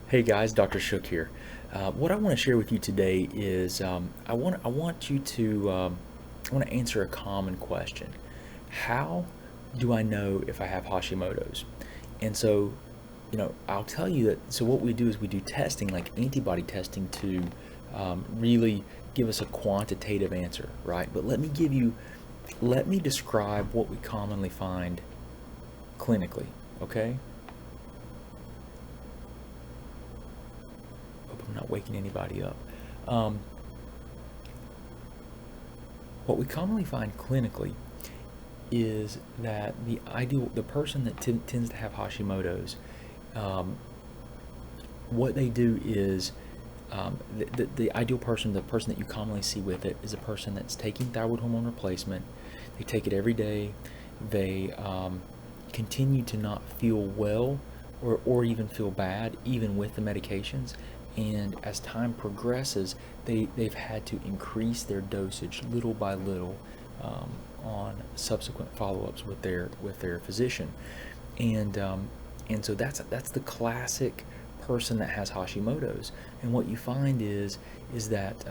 Hey guys, Dr. Shook here. What I want to share with you today is I want you to I want to answer a common question. How do I know if I have Hashimoto's? And so, I'll tell you that. So what we do is we do testing, like antibody testing, to really give us a quantitative answer, right? But let me describe what we commonly find clinically. Okay? Hope I'm not waking anybody up. Um, what we commonly find clinically is that the person that tends to have Hashimoto's, um, what they do is the ideal person, the person that you commonly see with it, is a person that's taking thyroid hormone replacement. They take it every day. They continue to not feel well or even feel bad, even with the medications. And as time progresses, they've had to increase their dosage little by little on subsequent follow-ups with their physician. And and so that's the classic person that has Hashimoto's. And what you find is that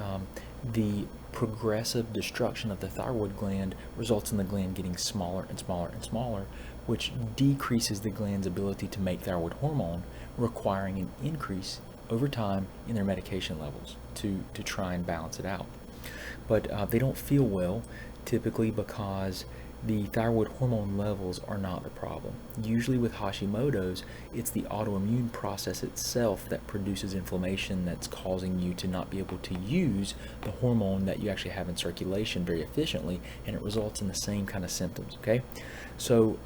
the progressive destruction of the thyroid gland results in the gland getting smaller and smaller and smaller, which decreases the gland's ability to make thyroid hormone, requiring an increase over time in their medication levels to try and balance it out. But they don't feel well, typically because the thyroid hormone levels are not the problem. Usually with Hashimoto's, it's the autoimmune process itself that produces inflammation that's causing you to not be able to use the hormone that you actually have in circulation very efficiently, and it results in the same kind of symptoms, okay? So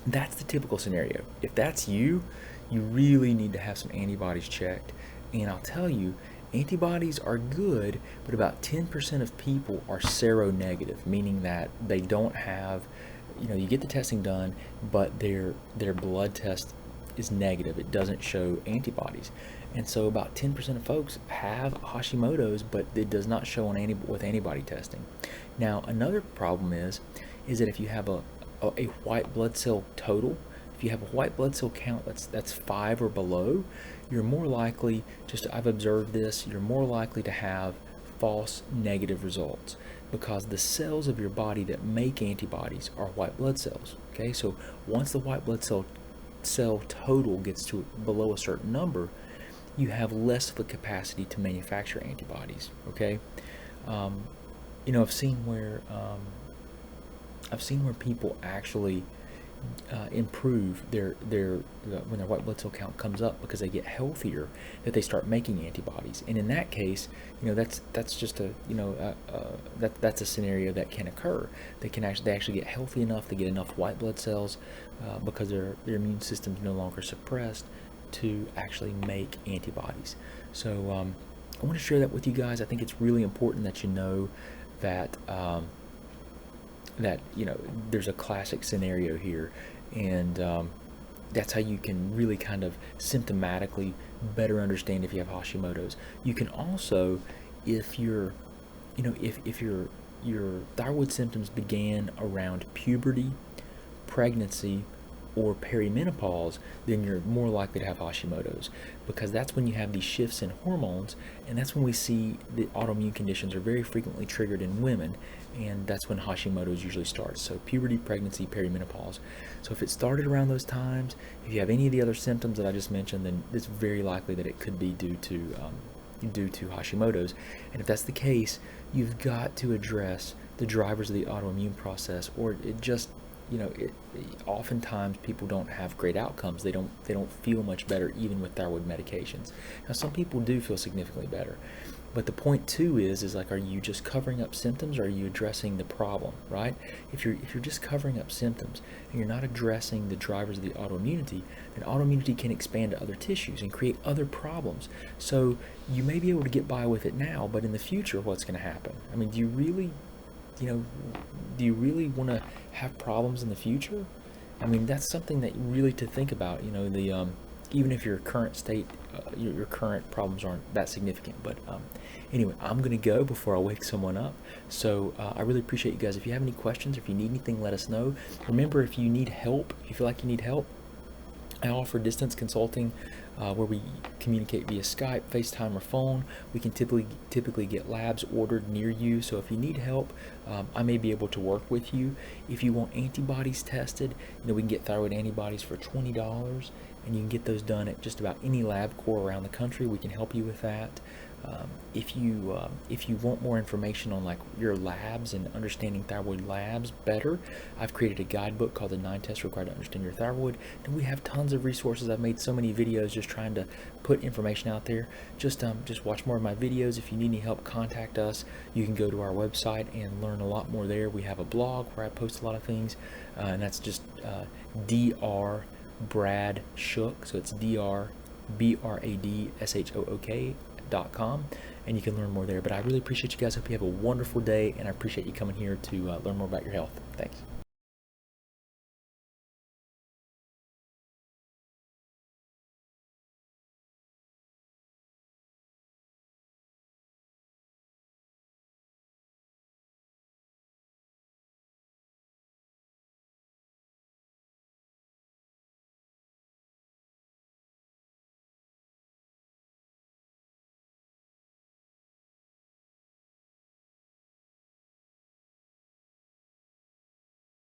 that's the typical scenario. If that's you, you really need to have some antibodies checked. And I'll tell you, antibodies are good, but about 10% of people are seronegative, meaning that they don't have, you get the testing done, but their blood test is negative. It doesn't show antibodies. And so about 10% of folks have Hashimoto's, but it does not show with antibody testing. Now, another problem is that if you have a white blood cell total, if you have a white blood cell count that's 5 or below, you're more likely, I've observed this, you're more likely to have false negative results, because the cells of your body that make antibodies are white blood cells. Okay, so once the white blood cell total gets to below a certain number, you have less of a capacity to manufacture antibodies. Okay, I've seen where people actually improve their when their white blood cell count comes up, because they get healthier, that they start making antibodies. And in that case, that's just that's a scenario that can occur. They actually get healthy enough, they get enough white blood cells because their immune system is no longer suppressed to actually make antibodies. So I want to share that with you guys. I think it's really important that you know that there's a classic scenario here, and that's how you can really kind of symptomatically better understand if you have Hashimoto's. You can also, if your thyroid symptoms began around puberty, pregnancy, or perimenopause, then you're more likely to have Hashimoto's, because that's when you have these shifts in hormones, and that's when we see the autoimmune conditions are very frequently triggered in women, and that's when Hashimoto's usually starts. So puberty, pregnancy, perimenopause. So if it started around those times, if you have any of the other symptoms that I just mentioned, then it's very likely that it could be due to Hashimoto's. And if that's the case, you've got to address the drivers of the autoimmune process, or it just oftentimes people don't have great outcomes. They don't feel much better even with thyroid medications. Now, some people do feel significantly better, but the point too is like, are you just covering up symptoms, or are you addressing the problem, right? If you're just covering up symptoms and you're not addressing the drivers of the autoimmunity, then autoimmunity can expand to other tissues and create other problems. So you may be able to get by with it now, but in the future, what's going to happen? I mean, do you really want to have problems in the future? I mean, that's something that really to think about. Even if your current state, your current problems aren't that significant. But anyway, I'm going to go before I wake someone up. So I really appreciate you guys. If you have any questions, if you need anything, let us know. Remember, if you need help, if you feel like you need help, I offer distance consulting where we communicate via Skype, FaceTime, or phone. We can typically get labs ordered near you. So if you need help, I may be able to work with you. If you want antibodies tested, we can get thyroid antibodies for $20, and you can get those done at just about any LabCorp around the country. We can help you with that. If you want more information on like your labs and understanding thyroid labs better, I've created a guidebook called the 9 Tests Required to Understand Your Thyroid, and we have tons of resources. I've made so many videos just trying to put information out there. Just watch more of my videos. If you need any help, contact us. You can go to our website and learn a lot more there. We have a blog where I post a lot of things, and that's just Dr. Brad Shook. So it's DrBradShook.com, and you can learn more there. But I really appreciate you guys. Hope you have a wonderful day, and I appreciate you coming here to learn more about your health. Thanks.